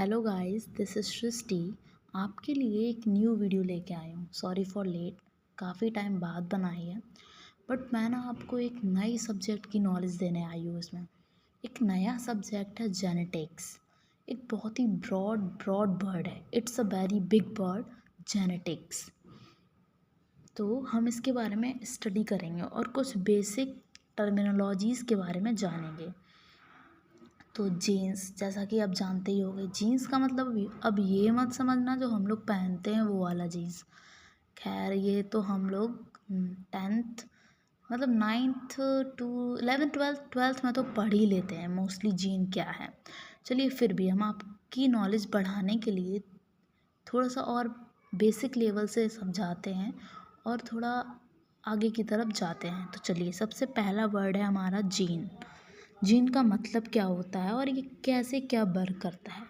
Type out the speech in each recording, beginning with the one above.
Hello guys, this is सृष्टि। आपके लिए एक न्यू वीडियो लेके आई हूँ। सॉरी फॉर लेट, काफ़ी टाइम बाद बनाई है, बट मैं ना आपको एक नई सब्जेक्ट की नॉलेज देने आई हूँ। इसमें एक नया सब्जेक्ट है जेनेटिक्स। एक बहुत ही ब्रॉड ब्रॉड वर्ड है। It's a very big word, genetics. तो हम इसके बारे में स्टडी करेंगे और कुछ बेसिक टर्मिनोलॉजीज़ के बारे में जानेंगे। तो जीन्स, जैसा कि आप जानते ही होंगे, जीन्स का मतलब अब ये मत समझना जो हम लोग पहनते हैं वो वाला जीन्स। खैर, ये तो हम लोग 10th मतलब 9th टू 11th 12th में तो पढ़ ही लेते हैं मोस्टली जीन क्या है। चलिए, फिर भी हम आपकी नॉलेज बढ़ाने के लिए थोड़ा सा और बेसिक लेवल से समझाते हैं और थोड़ा आगे की तरफ जाते हैं। तो चलिए, सबसे पहला वर्ड है हमारा जीन। जीन का मतलब क्या होता है और ये कैसे क्या वर्क करता है।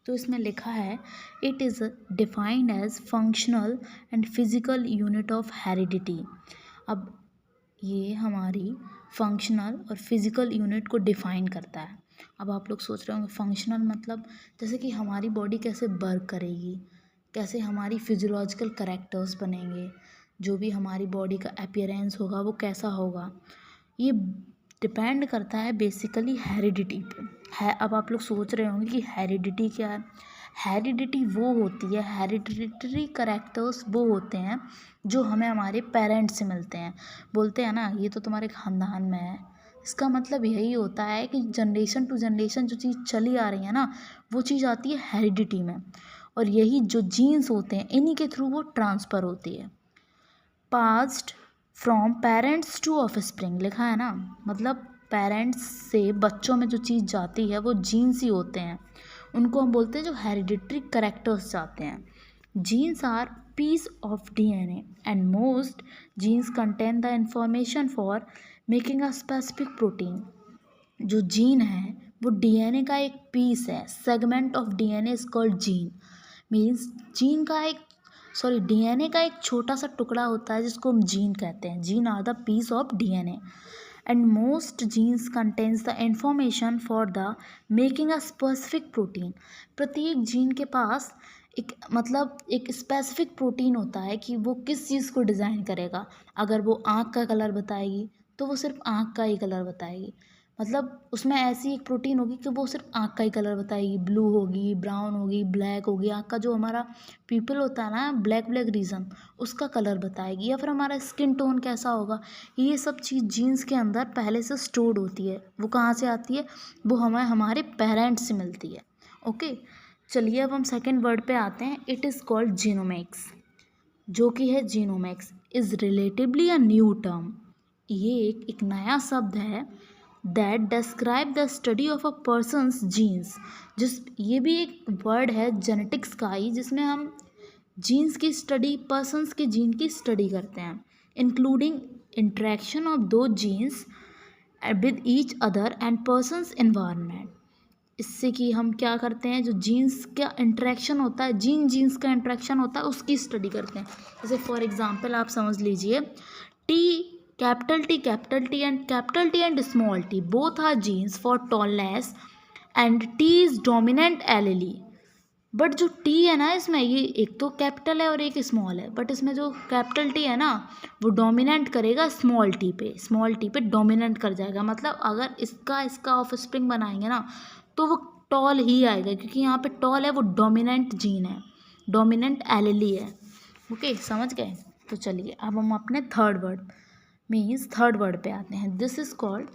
तो इसमें लिखा है, it is defined as functional and physical unit of heredity. अब ये हमारी फंक्शनल और फिजिकल यूनिट को डिफाइन करता है। अब आप लोग सोच रहे होंगे फंक्शनल मतलब जैसे कि हमारी बॉडी कैसे वर्क करेगी, कैसे हमारी फिजियोलॉजिकल कैरेक्टर्स बनेंगे, जो भी हमारी बॉडी का अपीयरेंस होगा वो कैसा होगा। ये डिपेंड करता है बेसिकली हेरिडिटी पे है। अब आप लोग सोच रहे होंगे कि हेरिडिटी क्या है। हेरिडिटी वो होती है, हेरिडिटरी करेक्टर्स वो होते हैं जो हमें हमारे पेरेंट्स से मिलते हैं। बोलते हैं ना, ये तो तुम्हारे खानदान में है। इसका मतलब यही होता है कि जनरेशन टू जनरेशन जो चीज़ चली आ रही है ना, वो चीज़ आती है हेरिडिटी में, और यही जो जीन्स होते हैं इन्हीं के थ्रू वो ट्रांसफ़र होती है। Passed from parents to offspring लिखा है ना, मतलब पेरेंट्स से बच्चों में जो चीज़ जाती है वो जीन्स ही होते हैं। उनको हम बोलते हैं जो हेरिडिटरी करेक्टर्स जाते हैं। Genes are piece of DNA and most genes contain the information for making a specific protein. जो जीन है वो डीएनए का एक पीस है, segment of DNA is called gene. Means gene का एक डीएनए का एक छोटा सा टुकड़ा होता है जिसको हम जीन कहते हैं। Gene are the piece of DNA and most genes contains the information for the making a specific protein. प्रत्येक जीन के पास एक स्पेसिफिक प्रोटीन होता है कि वो किस चीज़ को डिज़ाइन करेगा। अगर वो आँख का कलर बताएगी तो वो सिर्फ आँख का ही कलर बताएगी। मतलब उसमें ऐसी एक प्रोटीन होगी कि वो सिर्फ आँख का ही कलर बताएगी। ब्लू होगी, ब्राउन होगी, ब्लैक होगी। आँख का जो हमारा पीपल होता है ना, ब्लैक रीजन, उसका कलर बताएगी। या फिर हमारा स्किन टोन कैसा होगा, ये सब चीज़ जीन्स के अंदर पहले से स्टोर्ड होती है। वो कहाँ से आती है? वो हमें हमारे पेरेंट्स से मिलती है। ओके, चलिए अब हम सेकेंड वर्ड पे आते हैं। इट इज़ कॉल्ड जीनोमिक्स, जो कि है genomics is relatively a new term. ये एक नया शब्द है that describe the study of a person's genes. ये भी एक वर्ड है जेनेटिक्स का ही, जिसमें हम जीन्स की स्टडी, पर्सनस के जीन की स्टडी करते हैं, इंक्लूडिंग इंट्रैक्शन ऑफ दो genes with each other and person's environment. इससे कि हम क्या करते हैं, जो जीन्स का इंटरेक्शन होता है, जीन्स का इंटरेक्शन होता है, उसकी स्टडी करते हैं। जैसे फॉर एग्जांपल आप समझ लीजिए, capital T and small T both are genes for tallness and T is dominant allele. But जो टी है ना, इसमें ये एक तो कैपिटल है और एक स्मॉल है, बट इसमें जो कैपिटल टी है ना वो डोमिनेंट करेगा स्मॉल टी पे डोमिनेंट कर जाएगा। मतलब अगर इसका ऑफस्प्रिंग बनाएंगे ना तो वो टॉल ही आएगा, क्योंकि यहाँ पे टॉल है, वो डोमिनेंट जीन है, डोमिनेंट एलीली है। ओके, समझ गए। तो चलिए अब हम अपने थर्ड वर्ड पे आते हैं। This is called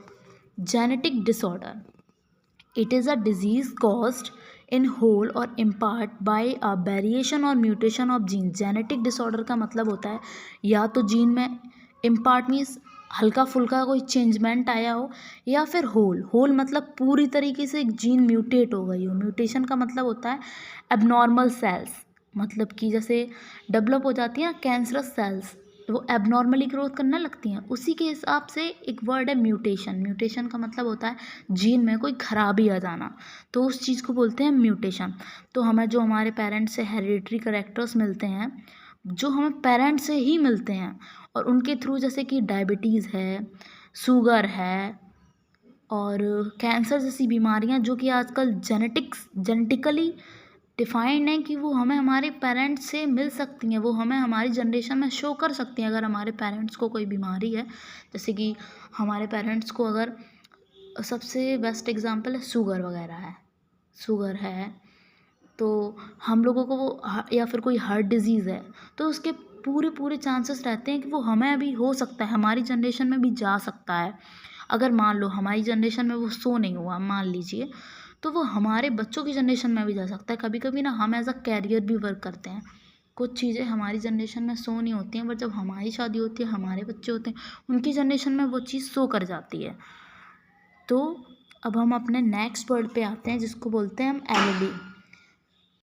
genetic disorder. It is a disease caused in whole or in part by a variation or mutation of gene. Genetic disorder का मतलब होता है या तो जीन में इम्पार्ट मीन्स हल्का फुल्का कोई चेंजमेंट आया हो, या फिर होल मतलब पूरी तरीके से एक जीन म्यूटेट हो गई हो। म्यूटेशन का मतलब होता है एबनॉर्मल सेल्स, मतलब कि जैसे डेवलप हो जाती हैं कैंसरस सेल्स, वो एबनॉर्मली ग्रोथ करने लगती हैं, उसी के हिसाब से एक वर्ड है म्यूटेशन। म्यूटेशन का मतलब होता है जीन में कोई खराबी आ जाना, तो उस चीज़ को बोलते हैं म्यूटेशन। तो हमें जो हमारे पेरेंट्स से हेरिडिटरी करेक्टर्स मिलते हैं, जो हमें पेरेंट्स से ही मिलते हैं, और उनके थ्रू जैसे कि डायबिटीज़ है, शुगर है और कैंसर जैसी बीमारियां जो कि आजकल जेनेटिकली डिफाइंड है कि वो हमें हमारे पेरेंट्स से मिल सकती हैं, वो हमें हमारी जनरेशन में शो कर सकती हैं। अगर हमारे पेरेंट्स को कोई बीमारी है, जैसे कि हमारे पेरेंट्स को अगर, सबसे बेस्ट एग्जांपल है शुगर वगैरह है, शुगर है तो हम लोगों को वो या फिर कोई हार्ट डिजीज़ है, तो उसके पूरे पूरे चांसेस रहते हैं कि वो हमें भी हो सकता है, हमारी जनरेशन में भी जा सकता है। अगर मान लो हमारी जनरेशन में वो शो नहीं हुआ, मान लीजिए, तो वो हमारे बच्चों की जनरेशन में भी जा सकता है। कभी कभी ना हम एज अ कैरियर भी वर्क करते हैं। कुछ चीज़ें हमारी जनरेशन में शो नहीं होती हैं, बट जब हमारी शादी होती है, हमारे बच्चे होते हैं, उनकी जनरेशन में वो चीज़ शो कर जाती है। तो अब हम अपने नेक्स्ट वर्ड पे आते हैं, जिसको बोलते हैं हम एलओबी।